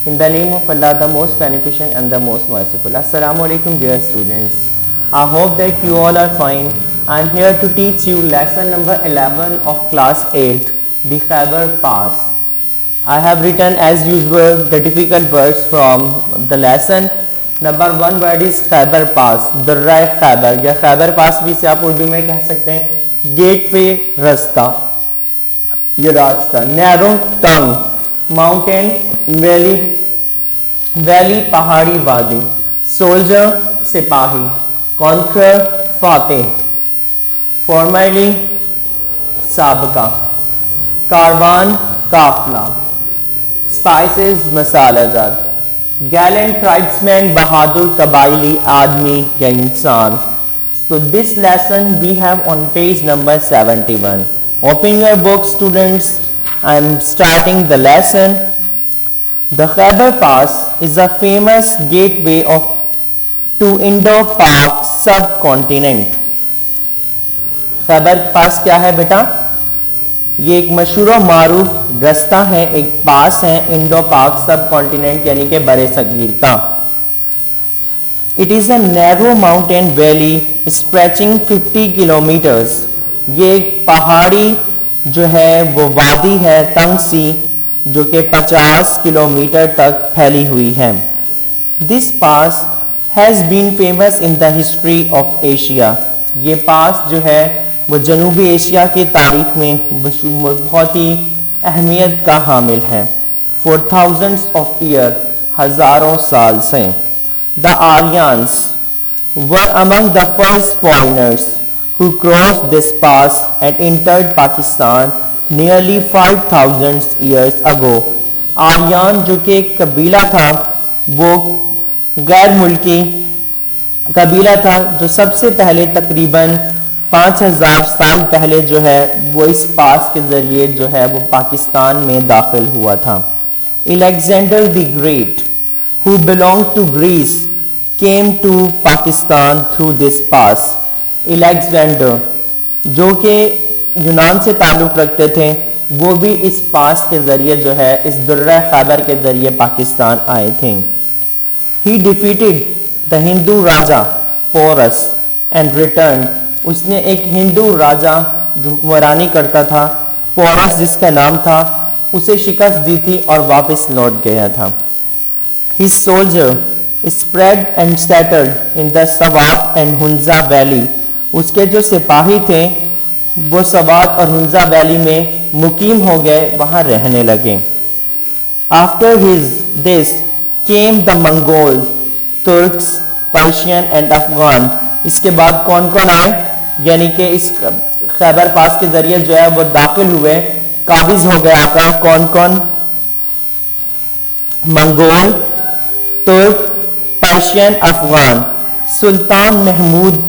In the name of Allah, the most beneficent and the most merciful. Assalamu alaikum, dear students. I hope that you all are fine. I am here to teach you lesson number 11 of class 8, the Khyber Pass. I have written as usual the difficult words from the lesson. Number 1 word is Khyber Pass, Darra Khyber या Khyber Pass भी से आप उर्दू में कह सकते हैं gateway रास्ता, ये रास्ता. नैरो टंग, माउंटेन वैली पहाड़ी वादी. सोल्जर सिपाही, कॉन्कर फातेह, फॉर्मली साबका, कारवान काफला, स्पाइसेस मसालेदार, गैलेंट ट्राइब्समैन बहादुर कबाइली आदमी या इंसान. So this lesson we have on page number 71. Open your book, students. I am starting the lesson. The Khyber Pass is a famous gateway to Indo-Pak subcontinent. Khyber पास क्या है बेटा? ये एक मशहूर और मारूफ रास्ता है, एक पास है इंडो पाक सब कॉन्टिनेंट यानी कि बड़े सगीर का. It is a narrow mountain valley stretching 50 kilometres. ये एक पहाड़ी जो है वो वादी है तंग सी जो कि 50 किलोमीटर तक फैली हुई है. This pass has been famous in the history of Asia. ये पास जो है वो जनूबी एशिया की तारीख में बहुत ही अहमियत का हामिल है. फॉर थाउजेंड्स ऑफ ईयर, हज़ारों साल से. The Aryans were among the first foreigners who crossed this pass and entered Pakistan nearly 5,000 years ago. Aryan जो कि एक कबीला था, वो गैर मुल्की कबीला था जो सबसे पहले तकरीबन 5,000 साल पहले जो है वो इस पास के ज़रिए जो है वो पाकिस्तान में दाखिल हुआ था. Alexander the Great, who belonged to Greece, came to Pakistan through this pass. Alexander जो कि यूनान से ताल्लुक़ रखते थे, वो भी इस पास के ज़रिए जो है इस दुर्रा खैबर के ज़रिए पाकिस्तान आए थे. He defeated the Hindu raja Porus and returned. उसने एक हिंदू राजा जो हुक्मरानी करता था, पोरस जिसका नाम था, उसे शिकस्त दी थी और वापस लौट गया था. His soldier spread and settled in the Sawat and Hunza valley. उसके जो सिपाही थे वो सवात और हुंजा वैली में मुकीम हो गए, वहाँ रहने लगे. After this came the Mongols, Turks, Persian and Afghan. इसके बाद कौन कौन आए, यानी कि इस खैबर पास के जरिए जो है वो दाखिल हुए, काबिज हो गए आका. कौन कौन? मंगोल, तुर्क, पर्शियन, अफगान. Sultan Mahmud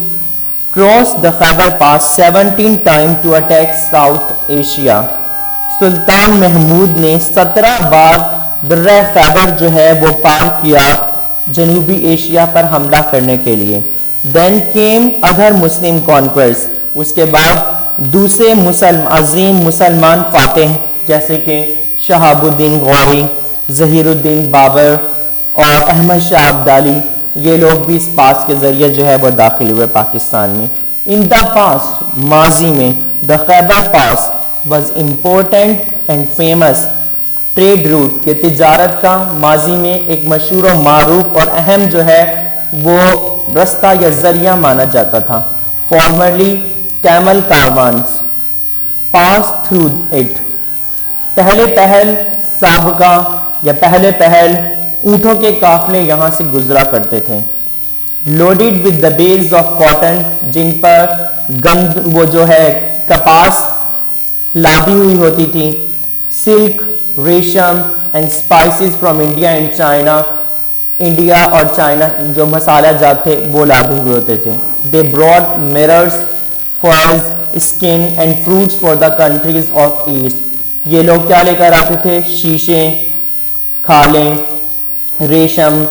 crossed the Khyber Pass 17 times to attack South Asia. सुल्तान महमूद ने 17 बार दर्रा खैबर जो है वो पार किया जनूबी एशिया पर हमला करने के लिए. Then came other Muslim conquerors. उसके बाद दूसरे अजीम मुसलमान फातेह जैसे कि शहाबुद्दीन गौरी, ज़हीरुद्दीन बाबर और अहमद शाह अब्दाली, ये लोग भी इस पास के ज़रिए जो है वो दाखिल हुए पाकिस्तान में. इन द पास्ट, माजी में, the Khyber pass was important and famous trade route के तिजारत का माजी में एक मशहूर और मारूफ और अहम जो है वो रास्ता या ज़रिया माना जाता था. Formerly camel caravans pass through it. पहले पहल साबका या पहले पहल ऊँटों के काफले यहाँ से गुजरा करते थे. Loaded with the bales of cotton, जिन पर गंद वो जो है कपास लादी हुई होती थी. सिल्क, रेशम and spices from India and China. India और चाइना जो मसाला जात थे वो लादे हुए होते थे. दे ब्रॉड मिरर्स, फर्स, skin and fruits for the countries of east. ये लोग क्या लेकर आते थे? शीशे, खालें, रेशम,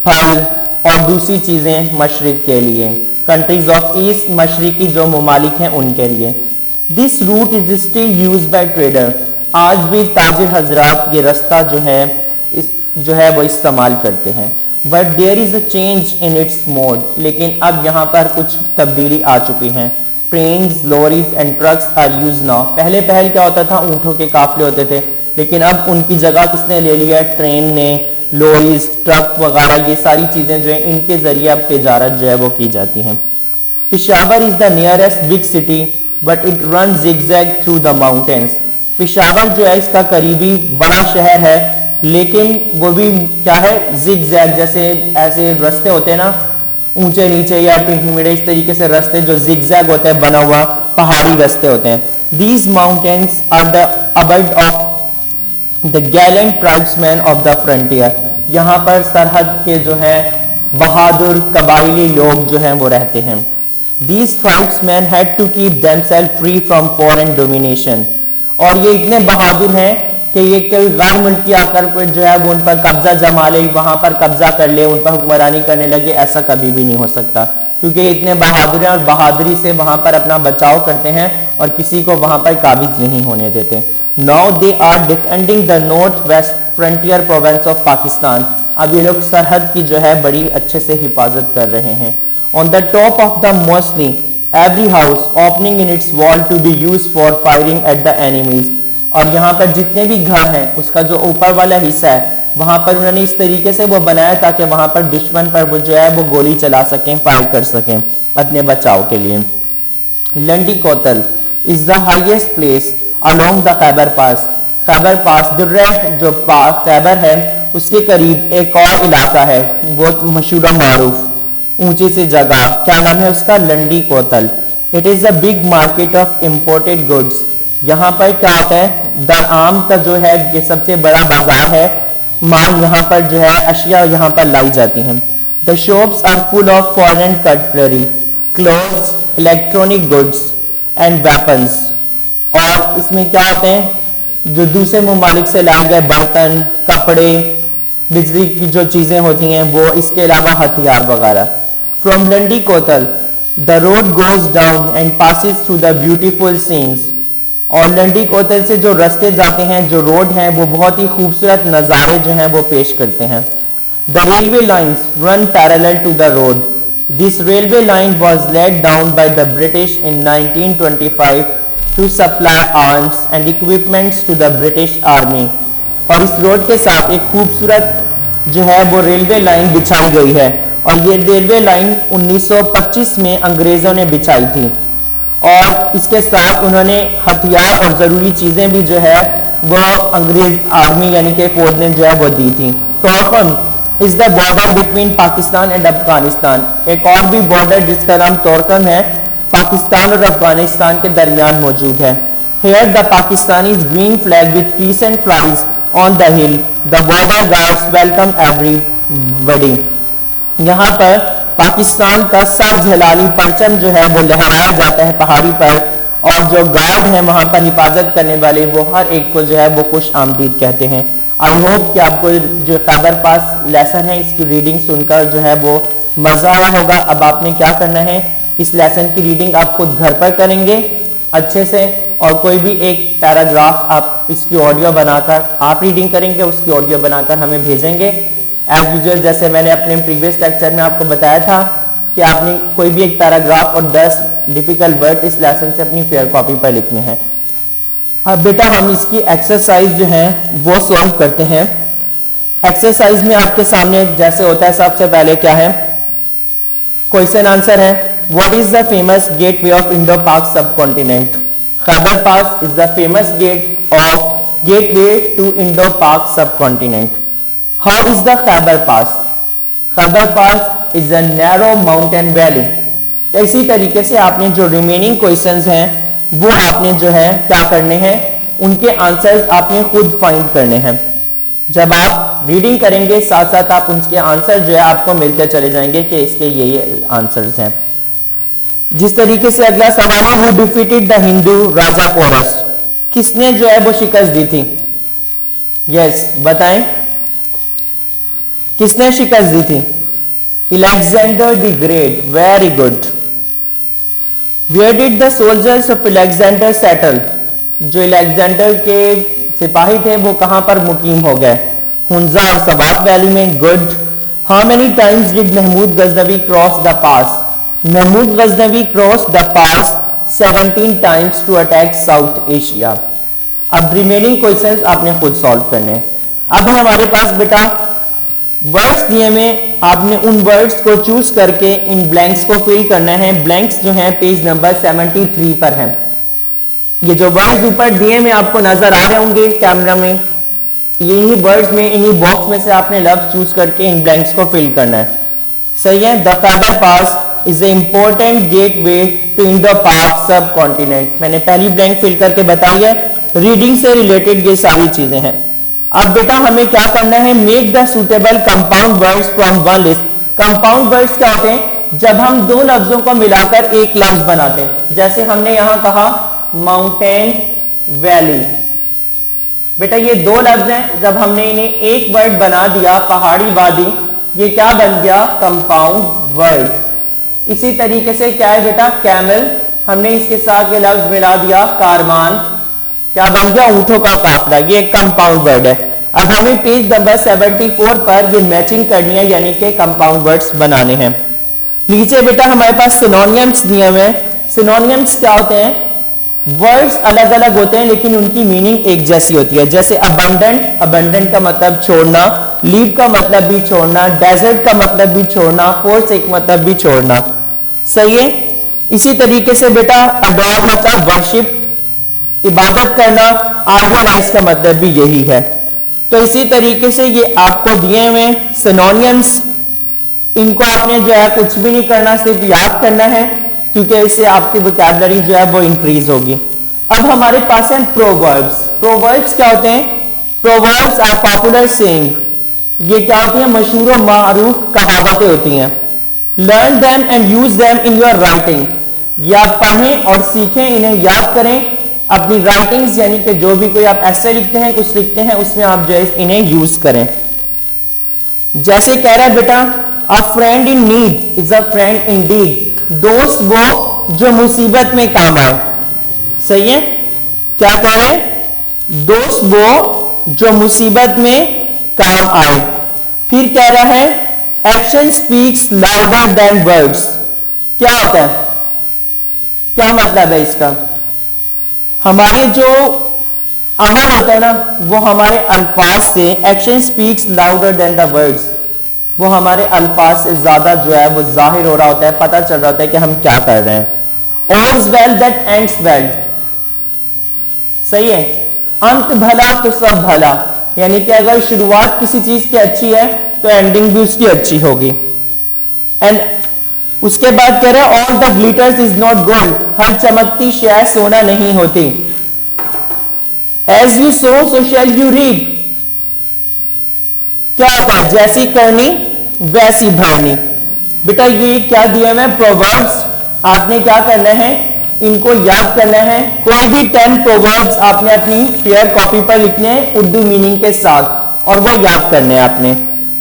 फल और दूसरी चीज़ें मशरिक के लिए, कंट्रीज ऑफ ईस्ट, मशरिकी जो ममालिक हैं उनके लिए. This route is still use by trader. आज भी ताजिर हजरात ये रास्ता जो है जो है वो इस्तेमाल करते हैं। But there is a change in its mode, लेकिन अब यहाँ पर कुछ तब्दीली आ चुकी हैं। Trains, lorries and trucks are use now. पहले क्या होता था, ऊँटों के काफले होते थे, लेकिन अब उनकी जगह किसने ले लिया, ट्रेन ने, लॉरीज, ट्रक वगैरह, ये सारी चीज़ें जो है इनके ज़रिए अब तिजारत जो है वो की जाती हैं। Peshawar is the nearest big city but it run zigzag through the mountains. Peshawar जो है इसका करीबी बड़ा शहर है, लेकिन वो भी क्या है, जिगजैग, जैसे ऐसे रास्ते होते हैं ना ऊंचे नीचे या टेढ़े, इस तरीके से रास्ते जो जिगजैग होते हैं, बना हुआ पहाड़ी रास्ते होते हैं। These mountains are the abode of the gallant tribesmen of the frontier. यहाँ पर सरहद के जो है बहादुर कबाइली लोग जो हैं वो रहते हैं। These tribesmen had to keep themselves free from foreign domination। और ये इतने बहादुर हैं कि ये कोई गैर मुल्की आकर पर जो है वो उन पर कब्जा जमा ले, वहाँ पर कब्जा कर ले, उन पर हुक्मरानी करने लगे, ऐसा कभी भी नहीं हो सकता, क्योंकि इतने बहादुर हैं और बहादुरी से वहाँ पर अपना बचाव करते हैं और किसी को वहाँ पर काबिज नहीं होने देते। Now they are defending the northwest frontier province of Pakistan। अब ये लोग सरहद की जो है बड़ी अच्छे से हिफाजत कर रहे हैं। On the top of the mosque, every house opening in its wall to be used for firing at the enemies। और यहाँ पर जितने भी घर हैं उसका जो ऊपर वाला हिस्सा है वहाँ पर उन्होंने इस तरीके से वो बनाया ताकि वहाँ पर दुश्मन पर वो जो है वो गोली चला सकें, फायर कर सकें अपने बचाव के लिए। Landi Kotal is the highest place along the Khyber pass. Khyber pass दुर्रे जो पास खैबर है उसके करीब एक और इलाका है, बहुत मशहूर और मारूफ ऊंची सी जगह, क्या नाम है उसका, Landi Kotal. It is a big market of imported goods. यहाँ पर क्या होता है, दरआम का जो है ये सबसे बड़ा बाजार है, माल यहाँ पर जो है अशिया यहाँ पर लाई जाती हैं। The shops are full of foreign cutlery, clothes, electronic goods and weapons. और इसमें क्या होते हैं, जो दूसरे ममालिक से लाए गए बर्तन, कपड़े, बिजली की जो चीज़ें होती हैं वो, इसके अलावा हथियार वगैरह। From Landi कोतल the road goes down and passes through the beautiful scenes. और लंडी कोतल से जो रास्ते जाते हैं, जो रोड हैं, वो बहुत ही खूबसूरत नज़ारे जो हैं वो पेश करते हैं। The railway lines run parallel to the road. This railway line was laid down by the British in 1925 to supply arms and equipments to the British army. और इस रोड के साथ एक खूबसूरत जो है वो रेलवे लाइन बिछाई गई है, और ये रेलवे लाइन 1925 में अंग्रेज़ों ने बिछाई थी, और इसके साथ उन्होंने हथियार और ज़रूरी चीज़ें भी जो है वो अंग्रेज़ आर्मी यानी कि फौज ने जो है वो दी थी। Torkham is the border between Pakistan and Afghanistan. एक और भी बॉर्डर जिसका नाम तोरकम है, पाकिस्तान और अफगानिस्तान के दरमियान मौजूद है। Here the Pakistanis green flag with crescent flies on the hill. The border guards welcome everybody। यहाँ पर पाकिस्तान का सब्ज हिलाली परचम जो है वो लहराया जाता है पहाड़ी पर, और जो गार्ड हैं वहाँ पर हिफाजत करने वाले वो हर एक को जो है वो खुश आमदीद कहते हैं। आई होप कि आपको जो खैबर पास लेसन है इसकी रीडिंग सुनकर जो है वो मज़ा आया होगा। अब आपने क्या करना है, इस लेसन की रीडिंग आप खुद घर पर करेंगे अच्छे से, और कोई भी एक पैराग्राफ आप इसकी ऑडियो बनाकर आप रीडिंग करेंगे, उसकी ऑडियो बनाकर हमें भेजेंगे। एज यूजुअल जैसे मैंने अपने प्रीवियस लेक्चर में आपको बताया था कि आपने कोई भी एक पैराग्राफ और 10 डिफिकल्ट वर्ड इस लेसन से अपनी फेयर कॉपी पर लिखने हैं। अब बेटा हम इसकी एक्सरसाइज जो है वो सॉल्व करते हैं। एक्सरसाइज में आपके सामने जैसे होता है, सबसे पहले क्या है, क्वेश्चन आंसर है। What is the famous gateway of Indo Pak subcontinent? Khyber pass is the famous gateway to Indo Pak subcontinent. How is the Khyber pass? Khyber pass is a narrow mountain valley. तो इसी तरीके से आपने जो रिमेनिंग क्वेश्चंस हैं वो आपने जो है क्या करने हैं, उनके आंसर्स आपने खुद फाइंड करने हैं। जब आप रीडिंग करेंगे साथ साथ आप उनके आंसर जो है आपको मिलते चले जाएंगे कि इसके ये आंसर्स हैं। जिस तरीके से अगला सवाल है, who defeated the Hindu raja Porus? किसने जो है वो शिकस्त दी थी? यस बताएं, किसने शिकस्त दी थी? Alexander the great. Very good. Where did the soldiers of Alexander settle? जो अलेक्जेंडर के सिपाही थे वो कहां पर मुकीम हो गए? हुंजा और सवात वैली में, good. How many times did Mahmud Ghaznavi cross the pass? Mahmud Ghaznavi cross the pass 17 times to attack South Asia. अब रिमेनिंग क्वेश्चंस आपने खुद सॉल्व करने हैं। अब हमारे पास बेटा वर्ड्स दिए में आपने उन वर्ड्स को चूज करके इन ब्लैंक्स को फिल करना है। ब्लैंक्स जो हैं पेज नंबर 73 पर हैं। ये जो वर्ड्स ऊपर दिए में आपको नजर आ रहे होंगे कैमरा में, यही वर्ड्स में इन्हीं बॉक्स में से आपने लफ्ज चूज करके इन ब्लैंक्स को फिल करना है। सही है। The feather pass is a important gateway to Indo Pak सब कॉन्टिनेंट। मैंने पहली ब्लैंक फिल करके बताई है। रीडिंग से रिलेटेड ये सारी चीजें हैं। अब बेटा हमें क्या करना है, make the suitable compound words from one list. Compound words क्या होते हैं? जब हम दो लफ्जों को मिलाकर एक लफ्ज बनाते हैं। जैसे हमने यहां कहा माउंटेन वैली। बेटा ये दो लफ्ज हैं, जब हमने इन्हें एक वर्ड बना दिया पहाड़ी वादी, ये क्या बन गया? Compound word. इसी तरीके से क्या है बेटा? कैमल, हमने इसके साथ ये लफ्ज मिला दिया कारवान, क्या बन गया? ऊंटों का काफिला। ये एक कंपाउंड वर्ड है। अब हमें पेज नंबर 74 पर ये मैचिंग करनी है, यानी कि कंपाउंड वर्ड्स बनाने हैं। नीचे बेटा हमारे पास सिनोनियम्स दिए हुए हैं। सिनोनियम्स क्या होते हैं? वर्ड्स अलग अलग होते हैं लेकिन उनकी मीनिंग एक जैसी होती है। जैसे अबंडेंट, अबंडेंट का मतलब छोड़ना, लीव का मतलब भी छोड़ना, डेजर्ट का मतलब भी छोड़ना, फोर्स एक मतलब भी छोड़ना। सही है। इसी तरीके से बेटा अडोर मतलब वर्शिप, इबादत करना, आइडलाइज का मतलब भी यही है। तो इसी तरीके से ये आपको दिए हुए सिनोनियम्स, इनको आपने जो है कुछ भी नहीं करना, सिर्फ याद करना है, क्योंकि इससे आपकी वोकैबुलरी जो है वो इंक्रीज होगी। अब हमारे पास है प्रोवर्ब्स। प्रोवर्ब्स क्या होते हैं? Proverbs are popular saying. ये क्या होती है? मशहूर और मारूफ कहावतें होती हैं। Learn them and use them in your writing. ये आप पढ़ें और सीखें, इन्हें याद करें अपनी राइटिंग्स, यानी कि जो भी कोई आप ऐसे लिखते हैं, कुछ लिखते हैं, उसमें आप जो है इन्हें यूज करें। जैसे कह रहा है बेटा, a friend in need is a friend indeed. दोस्त वो जो मुसीबत में काम आए। सही है। क्या कह रहे हैं? दोस्त वो जो मुसीबत में काम आए। फिर कह रहा है action speaks louder than words. क्या होता है? क्या मतलब है इसका? हमारे जो अमल होता है ना, वो हमारे अल्फाज से, action speaks louder than the words, वो हमारे अल्फाज से ज्यादा जो है वो जाहिर हो रहा होता है, पता चल रहा होता है कि हम क्या कर रहे हैं। ऑल्स वेल दैट एंड्स वेल। सही है। अंत भला तो सब भला, यानी कि अगर शुरुआत किसी चीज की अच्छी है तो एंडिंग भी उसकी अच्छी होगी। एंड उसके बाद कह रहे हैं all the glitters is not gold. हर चमकती शय सोना नहीं होती। As you sow so shall you reap. क्या होता है? जैसी करनी वैसी भरनी। बेटा ये क्या दिया है? प्रोवर्ब्स। आपने क्या करना है? इनको याद करना है। कोई भी 10 प्रोवर्ब्स आपने अपनी फेयर कॉपी पर लिखने हैं उर्दू मीनिंग के साथ, और वो याद करने हैं आपने।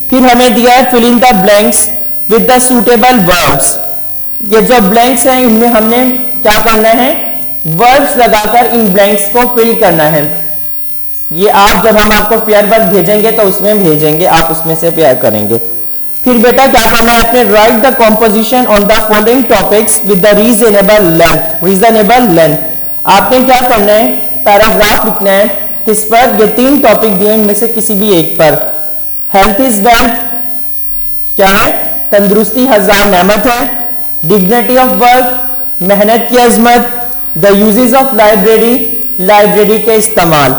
फिर हमें दिया है fill in the blanks with the suitable verbs. ये जो ब्लैंक्स हैं इनमें हमने क्या करना है? वर्ब्स लगाकर इन ब्लैंक्स को फिल करना है। ये आप जब हम आपको फेयर वर्क भेजेंगे तो उसमें भेजेंगे, आप उसमें से फेयर करेंगे। फिर बेटा क्या करना है? आपने right the composition on the following topics with the reasonable length. Reasonable length आपने क्या करना है? पैराग्राफ लिखना है। किस पर? ये 3 टॉपिक दिए इनमें से किसी भी एक पर। हेल्थ इज वेल्थ, क्या है? तंदुरुस्ती हजार नेमत है। डिग्निटी ऑफ वर्क, मेहनत की अजमत। The uses of library, library के इस्तेमाल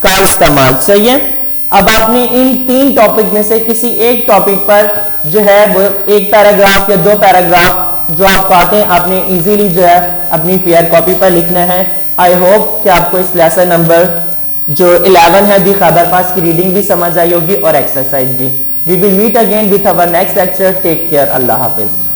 का इस्तेमाल। सही है। अब आपने इन 3 टॉपिक में से किसी एक टॉपिक पर जो है वो एक पैराग्राफ या 2 पैराग्राफ जो आपको आते हैं आपने इजीली जो है अपनी फेयर कॉपी पर लिखना है। आई होप कि आपको इस लेसन नंबर जो 11 है दी खैबर पास की रीडिंग भी समझ आई होगी और एक्सरसाइज भी। We will meet again with our next lecture. Take care. अल्लाह हाफिज।